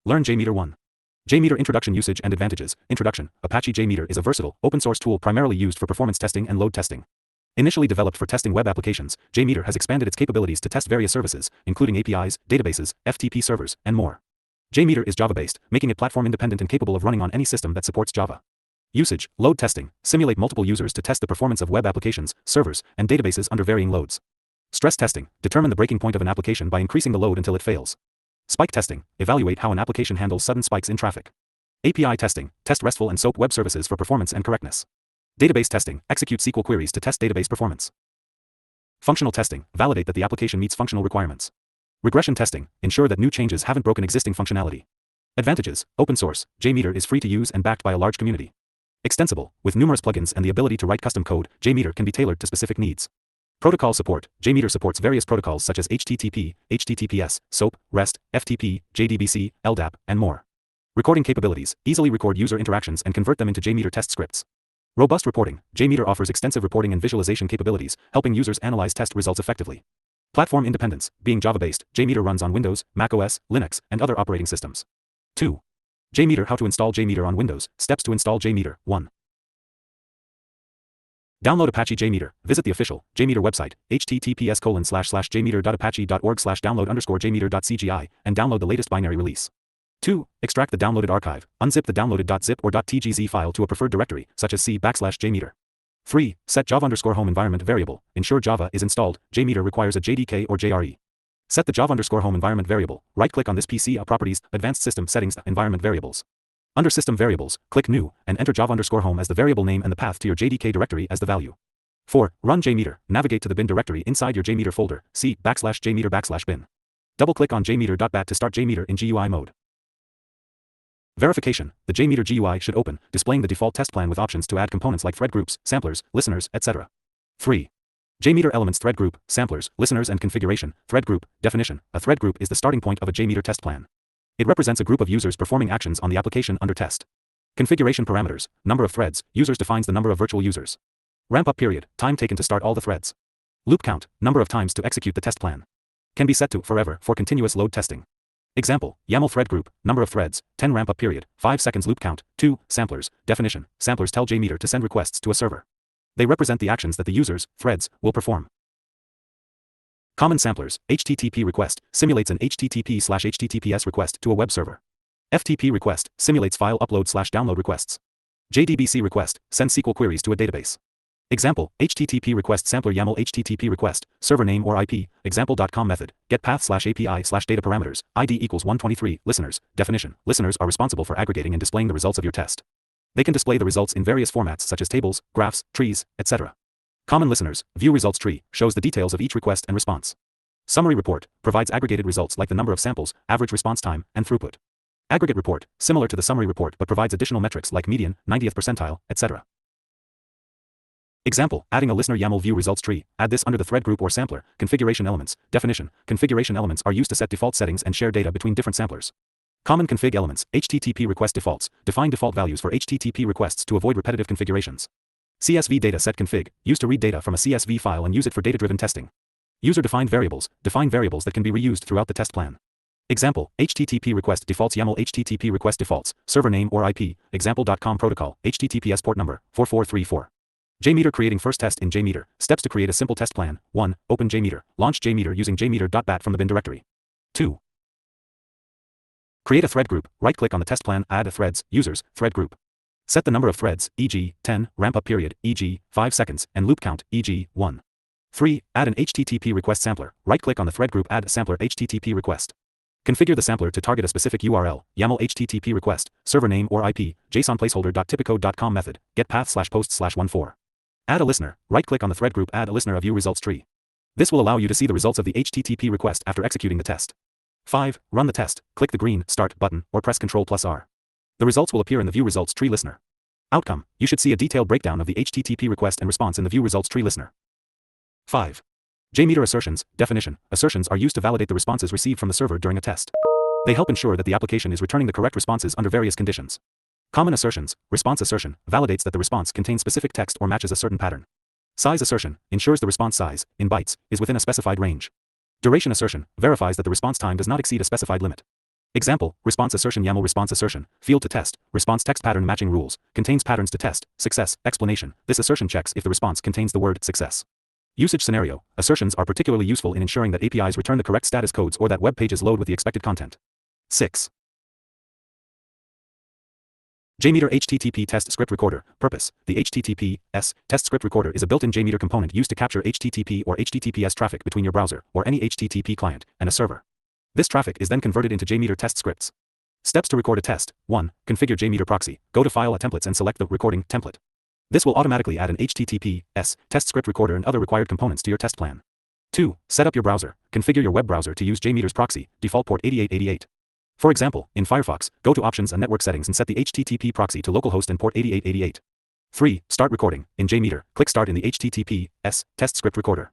Learn JMeter 1. JMeter Introduction Usage and Advantages. Introduction. Apache JMeter is a versatile, open-source tool primarily used for performance testing and load testing. Initially developed for testing web applications, JMeter has expanded its capabilities to test various services, including APIs, databases, FTP servers, and more. JMeter is Java-based, making it platform-independent and capable of running on any system that supports Java. Usage. Load testing. Simulate multiple users to test the performance of web applications, servers, and databases under varying loads. Stress testing. Determine the breaking point of an application by increasing the load until it fails. Spike testing. Evaluate how an application handles sudden spikes in traffic. API testing. Test RESTful and SOAP web services for performance and correctness. Database testing. Execute SQL queries to test database performance. Functional testing. Validate that the application meets functional requirements. Regression testing. Ensure that new changes haven't broken existing functionality. Advantages. Open source. JMeter is free to use and backed by a large community. Extensible. With numerous plugins and the ability to write custom code, JMeter can be tailored to specific needs. Protocol support. JMeter supports various protocols such as HTTP, HTTPS, SOAP, REST, FTP, JDBC, LDAP, and more. Recording capabilities. Easily record user interactions and convert them into JMeter test scripts. Robust reporting. JMeter offers extensive reporting and visualization capabilities, helping users analyze test results effectively. Platform independence. Being Java-based, JMeter runs on Windows, macOS, Linux, and other operating systems. 2. JMeter. How to install JMeter on Windows. Steps to install JMeter. 1. Download Apache JMeter. Visit the official JMeter website, https://jmeter.apache.org/download_jmeter.cgi, and download the latest binary release. 2. Extract the downloaded archive. Unzip the downloaded .zip or .tgz file to a preferred directory, such as c/JMeter. 3. Set Java_home environment variable. Ensure Java is installed. JMeter requires a JDK or JRE. Set the Java_home environment variable. Right-click on this PC Properties, Advanced System Settings, Environment Variables. Under System Variables, click New, and enter Java_home as the variable name and the path to your JDK directory as the value. 4. Run JMeter. Navigate to the bin directory inside your JMeter folder, c/JMeter/bin. Double-click on JMeter.bat to start JMeter in GUI mode. Verification. The JMeter GUI should open, displaying the default test plan with options to add components like thread groups, samplers, listeners, etc. 3. JMeter elements. Thread group, samplers, listeners, and configuration. Thread group. Definition. A thread group is the starting point of a JMeter test plan. It represents a group of users performing actions on the application under test. Configuration parameters. Number of threads. Users defines the number of virtual users. Ramp-up period. Time taken to start all the threads. Loop count. Number of times to execute the test plan. Can be set to forever for continuous load testing. Example, YAML thread group, number of threads, 10 ramp-up period, 5 seconds loop count. 2. Samplers. Definition. Samplers tell JMeter to send requests to a server. They represent the actions that the users, threads, will perform. Common samplers. HTTP request simulates an HTTP/HTTPS request to a web server. FTP request simulates file upload/download requests. JDBC request sends SQL queries to a database. Example, HTTP request sampler YAML HTTP request, server name or IP, example.com method, get path/API/data parameters, ID equals 123, listeners, definition, listeners are responsible for aggregating and displaying the results of your test. They can display the results in various formats such as tables, graphs, trees, etc. Common listeners, view results tree, shows the details of each request and response. Summary report, provides aggregated results like the number of samples, average response time, and throughput. Aggregate report, similar to the summary report but provides additional metrics like median, 90th percentile, etc. Example, adding a listener YAML view results tree, add this under the thread group or sampler. Configuration elements. Definition, configuration elements are used to set default settings and share data between different samplers. Common config elements. HTTP request defaults, define default values for HTTP requests to avoid repetitive configurations. CSV data set config, used to read data from a CSV file and use it for data-driven testing. User-defined variables, define variables that can be reused throughout the test plan. Example, HTTP request defaults YAML HTTP request defaults, server name or IP, example.com protocol, HTTPS port number, 4434. JMeter creating first test in JMeter. Steps to create a simple test plan. 1. Open JMeter. Launch JMeter using jmeter.bat from the bin directory. 2. Create a thread group. Right-click on the test plan, add a threads, users, thread group. Set the number of threads, e.g., 10, ramp-up period, e.g., 5 seconds, and loop count, e.g., 1. 3. Add an HTTP request sampler. Right-click on the thread group, add a sampler HTTP request. Configure the sampler to target a specific URL, YAML HTTP request, server name or IP, JSON placeholder.typico.com method, get path/post/14. Add a listener. Right-click on the thread group, add a listener of view results tree. This will allow you to see the results of the HTTP request after executing the test. 5. Run the test. Click the green Start button or press Ctrl+R. The results will appear in the view results tree listener. Outcome. You should see a detailed breakdown of the HTTP request and response in the view results tree listener. 5. JMeter assertions. Definition. Assertions are used to validate the responses received from the server during a test. They help ensure that the application is returning the correct responses under various conditions. Common assertions. Response assertion validates that the response contains specific text or matches a certain pattern. Size assertion ensures the response size, in bytes, is within a specified range. Duration assertion verifies that the response time does not exceed a specified limit. Example, response assertion YAML response assertion, field to test, response text pattern matching rules, contains patterns to test, success, explanation, this assertion checks if the response contains the word success. Usage scenario, assertions are particularly useful in ensuring that APIs return the correct status codes or that web pages load with the expected content. 6. JMeter HTTP Test Script Recorder. Purpose: the HTTPS Test Script Recorder is a built-in JMeter component used to capture HTTP or HTTPS traffic between your browser, or any HTTP client, and a server. This traffic is then converted into JMeter test scripts. Steps to record a test. 1. Configure JMeter proxy. Go to File, Templates and select the recording template. This will automatically add an HTTPS test script recorder and other required components to your test plan. 2. Set up your browser. Configure your web browser to use JMeter's proxy, default port 8888. For example, in Firefox, go to Options and Network Settings and set the HTTP proxy to localhost and port 8888. 3. Start recording. In JMeter, click Start in the HTTPS test script recorder.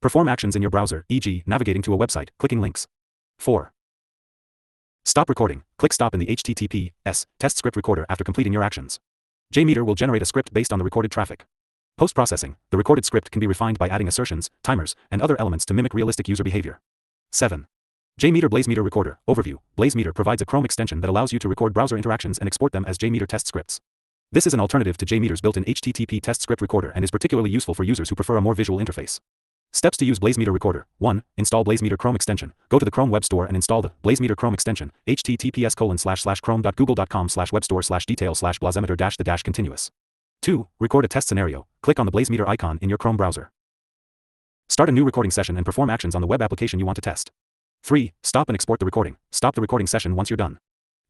Perform actions in your browser, e.g., navigating to a website, clicking links. 4. Stop recording. Click Stop in the HTTPS test script recorder after completing your actions. JMeter will generate a script based on the recorded traffic. Post-processing, the recorded script can be refined by adding assertions, timers, and other elements to mimic realistic user behavior. 7. JMeter BlazeMeter Recorder. Overview. BlazeMeter provides a Chrome extension that allows you to record browser interactions and export them as JMeter test scripts. This is an alternative to JMeter's built-in HTTP test script recorder and is particularly useful for users who prefer a more visual interface. Steps to use BlazeMeter Recorder. 1. Install BlazeMeter Chrome extension. Go to the Chrome Web Store and install the BlazeMeter Chrome extension, https://chrome.google.com/webstore/details/blazemeter-the-continuous. 2. Record a test scenario. Click on the BlazeMeter icon in your Chrome browser. Start a new recording session and perform actions on the web application you want to test. 3. Stop and export the recording. Stop the recording session once you're done.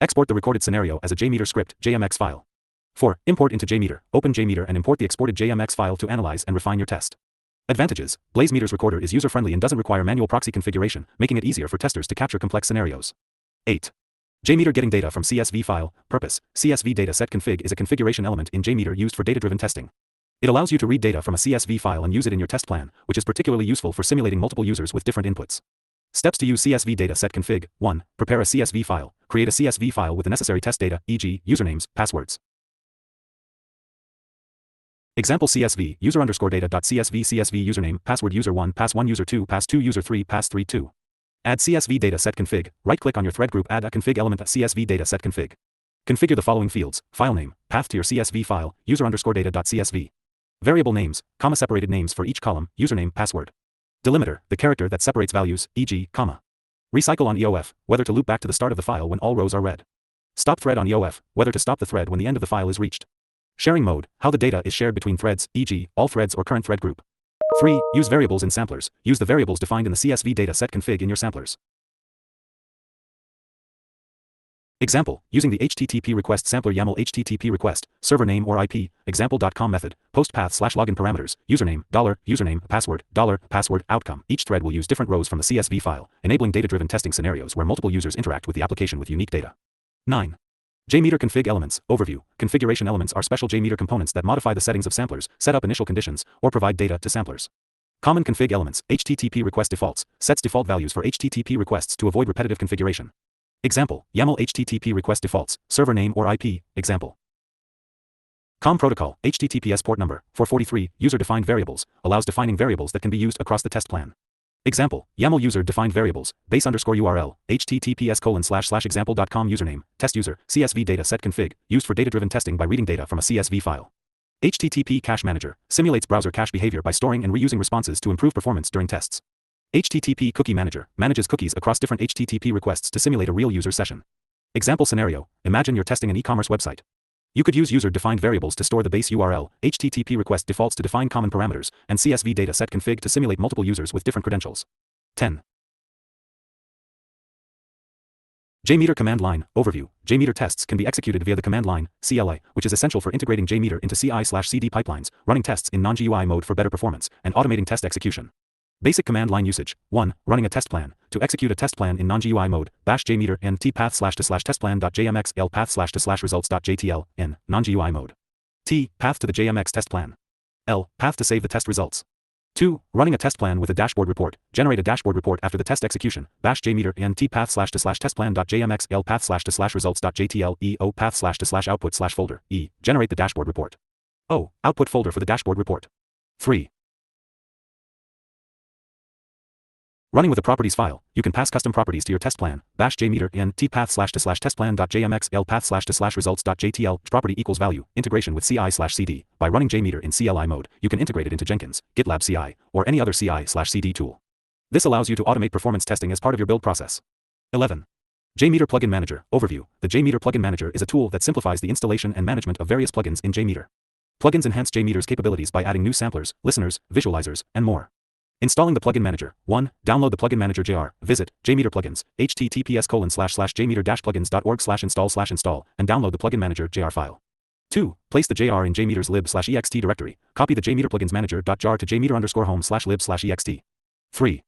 Export the recorded scenario as a JMeter script, JMX file. 4. Import into JMeter. Open JMeter and import the exported JMX file to analyze and refine your test. Advantages: BlazeMeter's recorder is user-friendly and doesn't require manual proxy configuration, making it easier for testers to capture complex scenarios. 8. JMeter getting data from CSV file. Purpose: CSV data set config is a configuration element in JMeter used for data-driven testing. It allows you to read data from a CSV file and use it in your test plan, which is particularly useful for simulating multiple users with different inputs. Steps to use CSV data set config. 1. Prepare a CSV file. Create a CSV file with the necessary test data, e.g., usernames, passwords. Example CSV, user_data.csv CSV username, password user1, pass1 user2, pass2 user3, pass3 2. Add CSV data set config. Right-click on your thread group, add a config element at CSV data set config. Configure the following fields: file name, path to your CSV file, user_data.csv. Variable names, comma-separated names for each column, username, password. Delimiter, the character that separates values, e.g., comma. Recycle on EOF, whether to loop back to the start of the file when all rows are read. Stop thread on EOF, whether to stop the thread when the end of the file is reached. Sharing mode, how the data is shared between threads, e.g., all threads or current thread group. 3. Use variables in samplers. Use the variables defined in the CSV data set config in your samplers. Example, using the HTTP request sampler YAML HTTP request, server name or IP, example.com method, post path/login parameters, username, $username, password, $password, outcome. Each thread will use different rows from the CSV file, enabling data-driven testing scenarios where multiple users interact with the application with unique data. 9. JMeter config elements. Overview. Configuration elements are special JMeter components that modify the settings of samplers, set up initial conditions, or provide data to samplers. Common config elements. HTTP request defaults. Sets default values for HTTP requests to avoid repetitive configuration. Example, YAML HTTP request defaults, server name or IP, example. COM protocol, HTTPS port number, 443, user-defined variables, allows defining variables that can be used across the test plan. Example, YAML user-defined variables, base_URL, https://example.com username, test user, CSV data set config, used for data-driven testing by reading data from a CSV file. HTTP cache manager, simulates browser cache behavior by storing and reusing responses to improve performance during tests. HTTP cookie manager, manages cookies across different HTTP requests to simulate a real user session. Example scenario, imagine you're testing an e-commerce website. You could use user-defined variables to store the base URL, HTTP request defaults to define common parameters, and CSV data set config to simulate multiple users with different credentials. 10. JMeter command line. Overview. JMeter tests can be executed via the command line, CLI, which is essential for integrating JMeter into CI/CD pipelines, running tests in non-GUI mode for better performance, and automating test execution. Basic command line usage. 1. Running a test plan. To execute a test plan in non-GUI mode, bash JMeter and t-path/testplan.jmx l path/results.jtl in non-GUI mode. T. Path to the JMX test plan. L. Path to save the test results. 2. Running a test plan with a dashboard report. Generate a dashboard report after the test execution. Bash JMeter and t-path/testplan.jmx l path/results.jtl e o path/output/folder e. Generate the dashboard report. O. Output folder for the dashboard report. 3. Running with a properties file, you can pass custom properties to your test plan, bash JMeter in tpath/to/testplan.jmx/l path/to/results.jtl property equals value, integration with CI/CD. By running JMeter in CLI mode, you can integrate it into Jenkins, GitLab CI, or any other CI/CD tool. This allows you to automate performance testing as part of your build process. 11. JMeter Plugin Manager Overview. The JMeter Plugin Manager is a tool that simplifies the installation and management of various plugins in JMeter. Plugins enhance JMeter's capabilities by adding new samplers, listeners, visualizers, and more. Installing the Plugin Manager. 1. Download the Plugin Manager JR. Visit JMeter Plugins, https://jmeter-plugins.org/install/install, and download the Plugin Manager JR file. 2. Place the JR in JMeter's lib/ext directory. Copy the JMeter Plugins Manager.jar to jmeter_home/lib/ext. 3.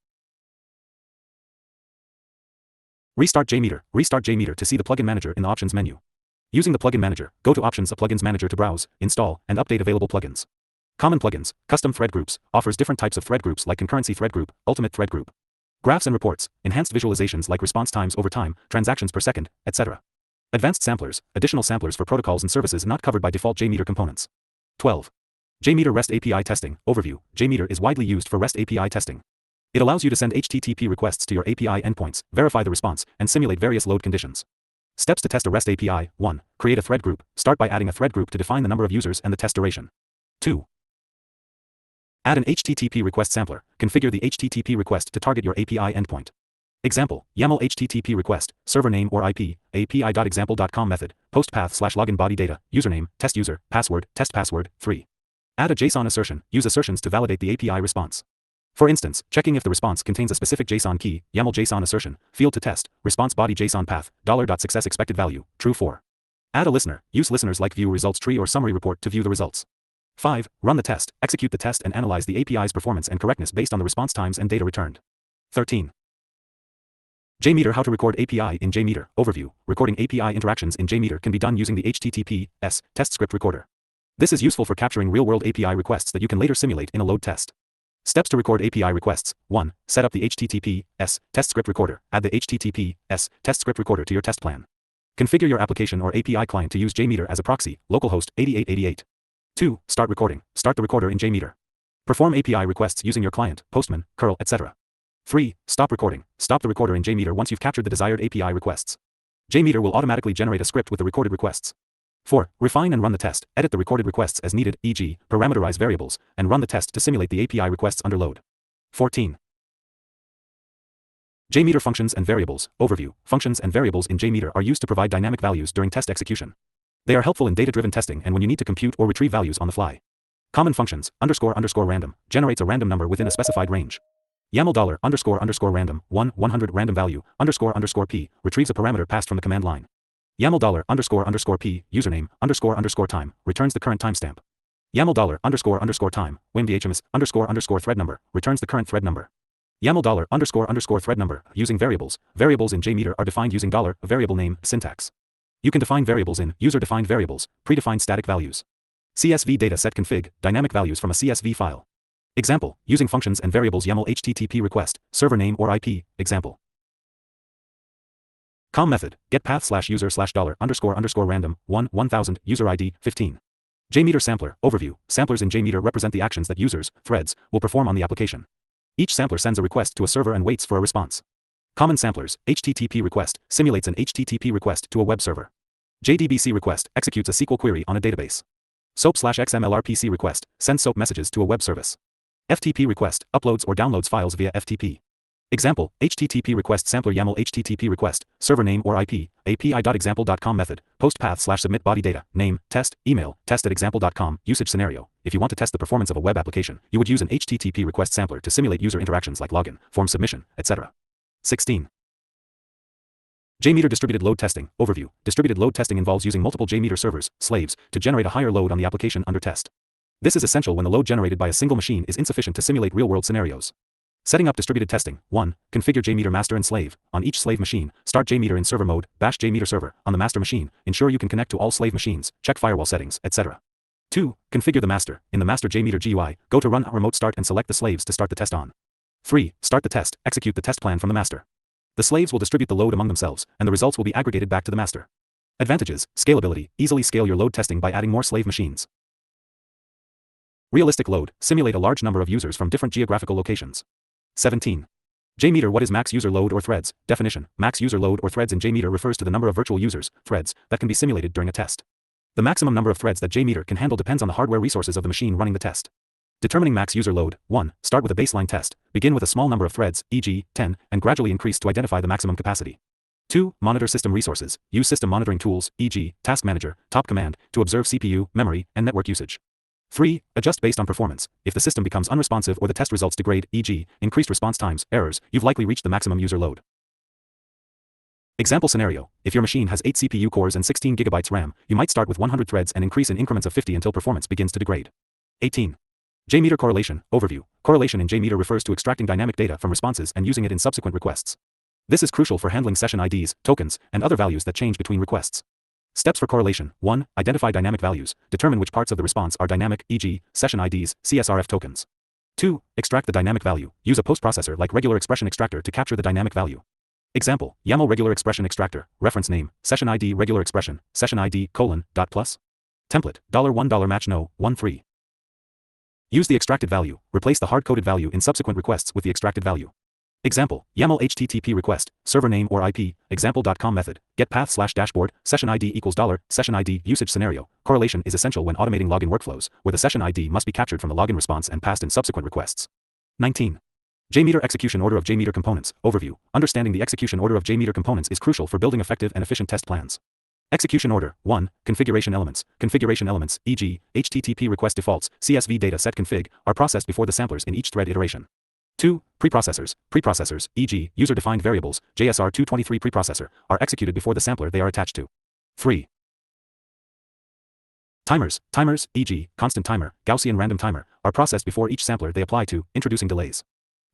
Restart JMeter. Restart JMeter to see the Plugin Manager in the Options menu. Using the Plugin Manager, go to Options of Plugins Manager to browse, install, and update available plugins. Common plugins. Custom thread groups offers different types of thread groups like concurrency thread group, ultimate thread group. Graphs and reports, enhanced visualizations like response times over time, transactions per second, etc. Advanced samplers, additional samplers for protocols and services not covered by default JMeter components. 12. JMeter REST API testing. Overview. JMeter is widely used for REST API testing. It allows you to send HTTP requests to your API endpoints, verify the response, and simulate various load conditions. Steps to test a REST API. 1. Create a thread group. Start by adding a thread group to define the number of users and the test duration. 2. Add an HTTP request sampler. Configure the HTTP request to target your API endpoint. Example, YAML HTTP request, server name or IP, api.example.com method, post path/login body data, username, test user, password, test password. 3. Add a JSON assertion. Use assertions to validate the API response. For instance, checking if the response contains a specific JSON key, YAML JSON assertion, field to test, response body JSON path, $.success expected value, true. 4. Add a listener. Use listeners like view results tree or summary report to view the results. 5. Run the test. Execute the test and analyze the API's performance and correctness based on the response times and data returned. 13. JMeter How to record API in JMeter. Overview. Recording API interactions in JMeter can be done using the HTTPS test script recorder. This is useful for capturing real-world API requests that you can later simulate in a load test. Steps to record API requests. 1. Set up the HTTPS test script recorder. Add the HTTPS test script recorder to your test plan. Configure your application or API client to use JMeter as a proxy, localhost 8888. 2. Start recording. Start the recorder in JMeter. Perform API requests using your client, Postman, curl, etc. 3. Stop recording. Stop the recorder in JMeter once you've captured the desired API requests. JMeter will automatically generate a script with the recorded requests. 4. Refine and run the test. Edit the recorded requests as needed, e.g., parameterize variables, and run the test to simulate the API requests under load. 14. JMeter functions and variables. Overview. Functions and variables in JMeter are used to provide dynamic values during test execution. They are helpful in data-driven testing and when you need to compute or retrieve values on the fly. Common functions, __random, generates a random number within a specified range. YAML $_random, 100 random value, __p, retrieves a parameter passed from the command line. YAML $_p, username, __ time, returns the current timestamp. YAML $__ time, wimdhms, __ thread number, returns the current thread number. YAML $__ thread number, using variables. Variables in JMeter are defined using $variable name syntax. You can define variables in user-defined variables, predefined static values. CSV data set config, dynamic values from a CSV file. Example, using functions and variables YAML HTTP request, server name or IP, example. Com method, get path/user/$__random, 1000, user ID, 15. JMeter sampler, overview, samplers in JMeter represent the actions that users, threads, will perform on the application. Each sampler sends a request to a server and waits for a response. Common samplers, HTTP request, simulates an HTTP request to a web server. JDBC request, executes a SQL query on a database. SOAP/XMLRPC request, sends SOAP messages to a web service. FTP request, uploads or downloads files via FTP. Example, HTTP request sampler YAML HTTP request, server name or IP, api.example.com method, post path/submit body data, name, test, email, test@example.com, usage scenario. If you want to test the performance of a web application, you would use an HTTP request sampler to simulate user interactions like login, form submission, etc. 16. JMeter distributed load testing. Overview. Distributed load testing involves using multiple JMeter servers, slaves, to generate a higher load on the application under test. This is essential when the load generated by a single machine is insufficient to simulate real-world scenarios. Setting up distributed testing. 1. Configure JMeter master and slave. On each slave machine, start JMeter in server mode, bash JMeter server. On the master machine, ensure you can connect to all slave machines, check firewall settings, etc. 2. Configure the master. In the master JMeter GUI, go to run remote start and select the slaves to start the test on. 3. Start the test, execute the test plan from the master. The slaves will distribute the load among themselves, and the results will be aggregated back to the master. Advantages, scalability, easily scale your load testing by adding more slave machines. Realistic load, simulate a large number of users from different geographical locations. 17. JMeter. What is max user load or threads? Definition. Max user load or threads in JMeter refers to the number of virtual users, threads, that can be simulated during a test. The maximum number of threads that JMeter can handle depends on the hardware resources of the machine running the test. Determining max user load. 1. Start with a baseline test. Begin with a small number of threads, e.g., 10, and gradually increase to identify the maximum capacity. 2. Monitor system resources. Use system monitoring tools, e.g., Task Manager, Top Command, to observe CPU, memory, and network usage. 3. Adjust based on performance. If the system becomes unresponsive or the test results degrade, e.g., increased response times, errors, you've likely reached the maximum user load. Example scenario. If your machine has 8 CPU cores and 16 GB RAM, you might start with 100 threads and increase in increments of 50 until performance begins to degrade. 18. JMeter correlation. Overview. Correlation in JMeter refers to extracting dynamic data from responses and using it in subsequent requests. This is crucial for handling session IDs, tokens, and other values that change between requests. Steps for correlation. 1. Identify dynamic values. Determine which parts of the response are dynamic, e.g., session IDs, CSRF tokens. 2. Extract the dynamic value. Use a postprocessor like regular expression extractor to capture the dynamic value. Example, YAML regular expression extractor, reference name, session ID regular expression, session ID, dot plus. Template, $1 match no, 13. Use the extracted value. Replace the hard-coded value in subsequent requests with the extracted value. Example, YAML HTTP request, server name or IP, example.com method, get path / dashboard, session ID equals $, session ID, usage scenario. Correlation is essential when automating login workflows, where the session ID must be captured from the login response and passed in subsequent requests. 19. JMeter execution order of JMeter components. Overview. Understanding the execution order of JMeter components is crucial for building effective and efficient test plans. Execution order. 1. Configuration elements. Configuration elements, e.g., HTTP request defaults, CSV data set config, are processed before the samplers in each thread iteration. 2. Preprocessors. Preprocessors, e.g., user-defined variables, JSR223 preprocessor, are executed before the sampler they are attached to. 3. Timers. Timers, e.g., constant timer, Gaussian random timer, are processed before each sampler they apply to, introducing delays.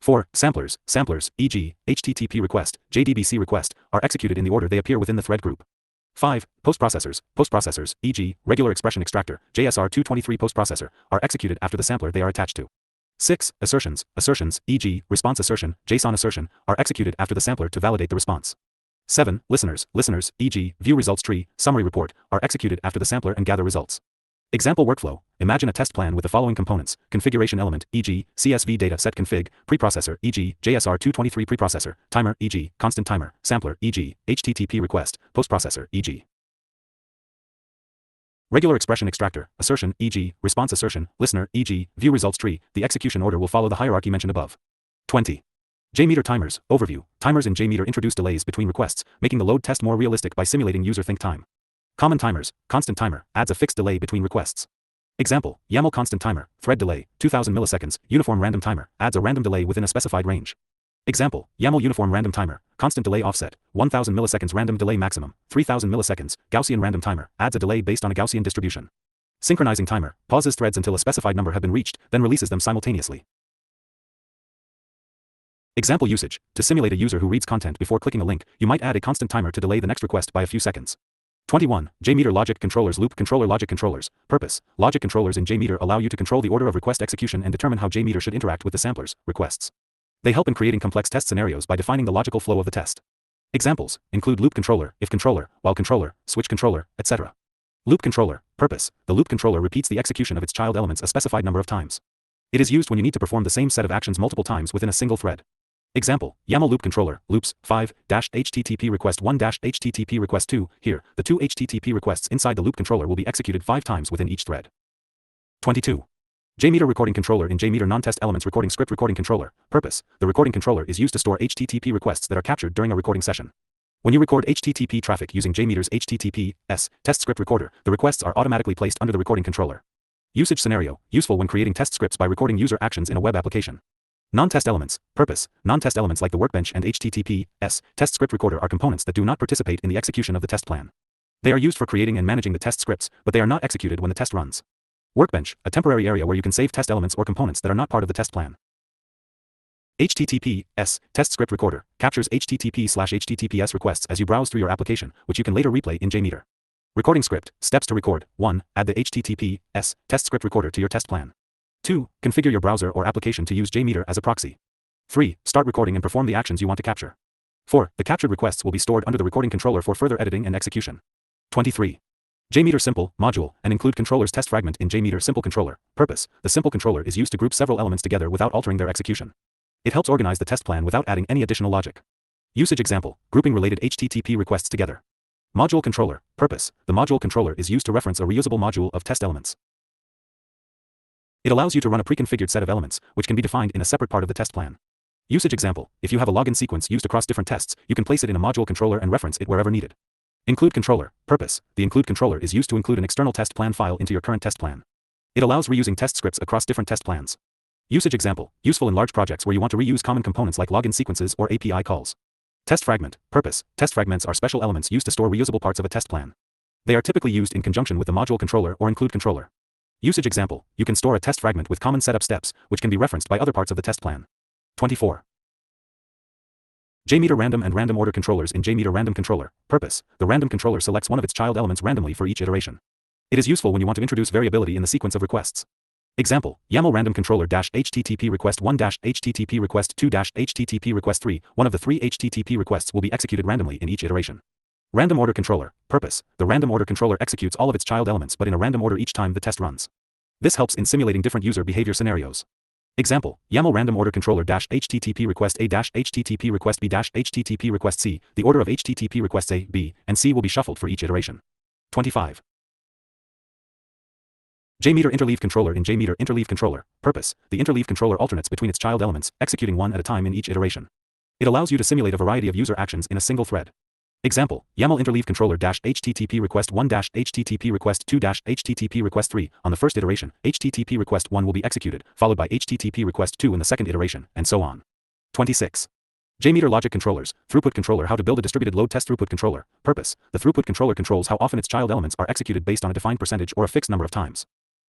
4. Samplers. Samplers, e.g., HTTP request, JDBC request, are executed in the order they appear within the thread group. 5. Postprocessors. Postprocessors, e.g., regular expression extractor, JSR223 postprocessor, are executed after the sampler they are attached to. 6. Assertions. Assertions, e.g., response assertion, JSON assertion, are executed after the sampler to validate the response. 7. Listeners. Listeners, e.g., view results tree, summary report, are executed after the sampler and gather results. Example workflow. Imagine a test plan with the following components: configuration element, e.g., CSV data set config, preprocessor, e.g., JSR223 preprocessor, timer, e.g., constant timer, sampler, e.g., HTTP request, postprocessor, e.g. Regular expression extractor, assertion, e.g., response assertion, listener, e.g., view results tree. The execution order will follow the hierarchy mentioned above. 20. JMeter timers. Overview. Timers in JMeter introduce delays between requests, making the load test more realistic by simulating user think time. Common timers. Constant timer adds a fixed delay between requests. Example, YAML constant timer, thread delay, 2000 milliseconds, uniform random timer, adds a random delay within a specified range. Example, YAML uniform random timer, constant delay offset, 1000 milliseconds random delay maximum, 3000 milliseconds, Gaussian random timer, adds a delay based on a Gaussian distribution. Synchronizing timer, pauses threads until a specified number have been reached, then releases them simultaneously. Example usage. To simulate a user who reads content before clicking a link, you might add a constant timer to delay the next request by a few seconds. 21. JMeter logic controllers. Loop controller. Logic controllers. Purpose. Logic controllers in JMeter allow you to control the order of request execution and determine how JMeter should interact with the samplers, requests. They help in creating complex test scenarios by defining the logical flow of the test. Examples include loop controller, if controller, while controller, switch controller, etc. Loop controller. Purpose. The loop controller repeats the execution of its child elements a specified number of times. It is used when you need to perform the same set of actions multiple times within a single thread. Example, YAML loop controller, loops, 5-HTTP request 1-HTTP request 2. Here, the 2 HTTP requests inside the loop controller will be executed 5 times within each thread. 22. JMeter recording controller. In JMeter non-test elements recording script. Recording controller. Purpose. The recording controller is used to store HTTP requests that are captured during a recording session. When you record HTTP traffic using JMeter's HTTPS test script recorder, the requests are automatically placed under the recording controller. Usage scenario. Useful when creating test scripts by recording user actions in a web application. Non-test elements. Purpose. Non-test elements like the workbench and HTTPS test script recorder are components that do not participate in the execution of the test plan. They are used for creating and managing the test scripts, but they are not executed when the test runs. Workbench, a temporary area where you can save test elements or components that are not part of the test plan. HTTPS test script recorder captures HTTP/HTTPS requests as you browse through your application, which you can later replay in JMeter. Recording script. Steps to record. 1. Add the HTTPS test script recorder to your test plan. 2. Configure your browser or application to use JMeter as a proxy. 3. Start recording and perform the actions you want to capture. 4. The captured requests will be stored under the recording controller for further editing and execution. 23. JMeter Simple module and include controller's test fragment in JMeter Simple controller. Purpose. The simple controller is used to group several elements together without altering their execution. It helps organize the test plan without adding any additional logic. Usage example, grouping related HTTP requests together. Module controller, purpose, the module controller is used to reference a reusable module of test elements. It allows you to run a preconfigured set of elements, which can be defined in a separate part of the test plan. Usage example, if you have a login sequence used across different tests, you can place it in a module controller and reference it wherever needed. Include controller, purpose, the include controller is used to include an external test plan file into your current test plan. It allows reusing test scripts across different test plans. Usage example, useful in large projects where you want to reuse common components like login sequences or API calls. Test fragment, purpose, test fragments are special elements used to store reusable parts of a test plan. They are typically used in conjunction with the module controller or include controller. Usage example, you can store a test fragment with common setup steps, which can be referenced by other parts of the test plan. 24. JMeter random and random order controllers in JMeter random controller, purpose, the random controller selects one of its child elements randomly for each iteration. It is useful when you want to introduce variability in the sequence of requests. Example, YAML random controller HTTP request 1 HTTP request 2 HTTP request 3, one of the 3 HTTP requests will be executed randomly in each iteration. Random order controller, purpose, the random order controller executes all of its child elements but in a random order each time the test runs. This helps in simulating different user behavior scenarios. Example, YAML random order controller HTTP request A HTTP request B HTTP request C, the order of HTTP requests A, B, and C will be shuffled for each iteration. 25. JMeter interleave controller in JMeter interleave controller, purpose, the interleave controller alternates between its child elements, executing one at a time in each iteration. It allows you to simulate a variety of user actions in a single thread. Example, YAML interleave controller HTTP request 1 HTTP request 2 HTTP request 3, on the first iteration, HTTP request 1 will be executed, followed by HTTP request 2 in the second iteration, and so on. 26. JMeter logic controllers, throughput controller how to build a distributed load test throughput controller, purpose, the throughput controller controls how often its child elements are executed based on a defined percentage or a fixed number of times.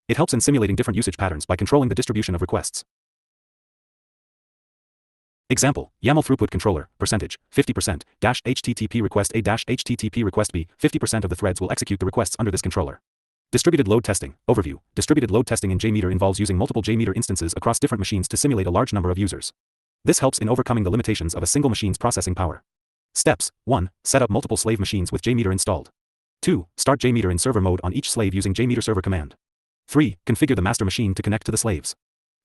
It helps in simulating different usage patterns by controlling the distribution of requests. Example, YAML throughput controller, percentage, 50%, HTTP request A HTTP request B, 50% of the threads will execute the requests under this controller. Distributed load testing, overview, distributed load testing in JMeter involves using multiple JMeter instances across different machines to simulate a large number of users. This helps in overcoming the limitations of a single machine's processing power. Steps, 1. Set up multiple slave machines with JMeter installed. 2. Start JMeter in server mode on each slave using JMeter server command. 3. Configure the master machine to connect to the slaves.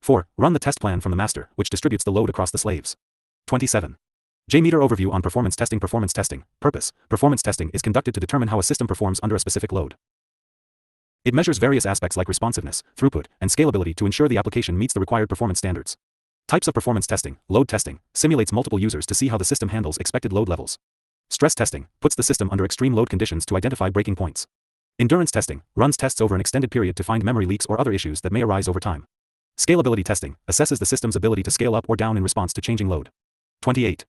4. Run the test plan from the master, which distributes the load across the slaves. 27. JMeter overview on performance testing. Performance testing, purpose, performance testing is conducted to determine how a system performs under a specific load. It measures various aspects like responsiveness, throughput, and scalability to ensure the application meets the required performance standards. Types of performance testing, load testing, simulates multiple users to see how the system handles expected load levels. Stress testing, puts the system under extreme load conditions to identify breaking points. Endurance testing, runs tests over an extended period to find memory leaks or other issues that may arise over time. Scalability testing, assesses the system's ability to scale up or down in response to changing load. 28.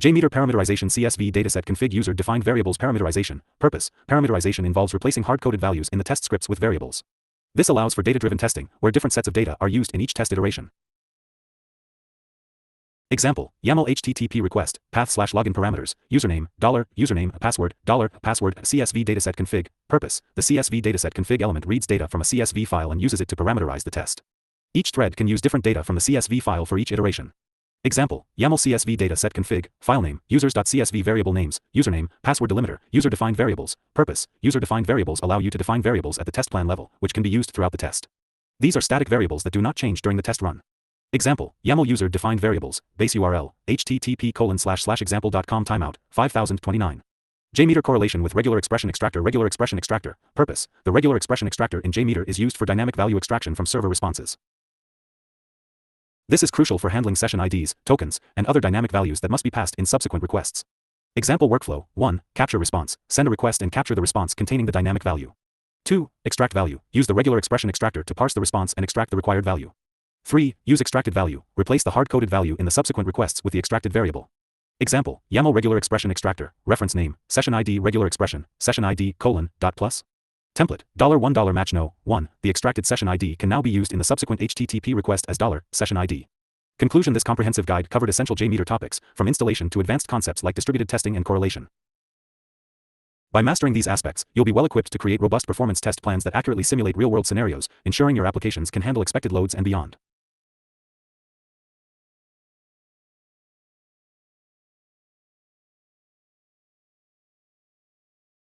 JMeter parameterization CSV dataset config user-defined variables parameterization, purpose, parameterization involves replacing hard-coded values in the test scripts with variables. This allows for data-driven testing, where different sets of data are used in each test iteration. Example, YAML HTTP request, path/login parameters, username, $, password, password, CSV dataset config, purpose, the CSV dataset config element reads data from a CSV file and uses it to parameterize the test. Each thread can use different data from the CSV file for each iteration. Example, YAML CSV dataset config, filename, users.csv variable names, username, password delimiter, user-defined variables, purpose, user-defined variables allow you to define variables at the test plan level, which can be used throughout the test. These are static variables that do not change during the test run. Example, YAML user-defined variables, base URL, http://example.com timeout, 5029. JMeter correlation with regular expression extractor, purpose, the regular expression extractor in JMeter is used for dynamic value extraction from server responses. This is crucial for handling session IDs, tokens, and other dynamic values that must be passed in subsequent requests. Example workflow, 1. Capture response, send a request and capture the response containing the dynamic value. 2. Extract value, use the regular expression extractor to parse the response and extract the required value. 3. Use extracted value, replace the hard-coded value in the subsequent requests with the extracted variable. Example, YAML regular expression extractor, reference name, session ID regular expression, session ID, $.plus. Template, $1 match no, 1, the extracted session ID can now be used in the subsequent HTTP request as $session ID. Conclusion: this comprehensive guide covered essential JMeter topics, from installation to advanced concepts like distributed testing and correlation. By mastering these aspects, you'll be well equipped to create robust performance test plans that accurately simulate real-world scenarios, ensuring your applications can handle expected loads and beyond.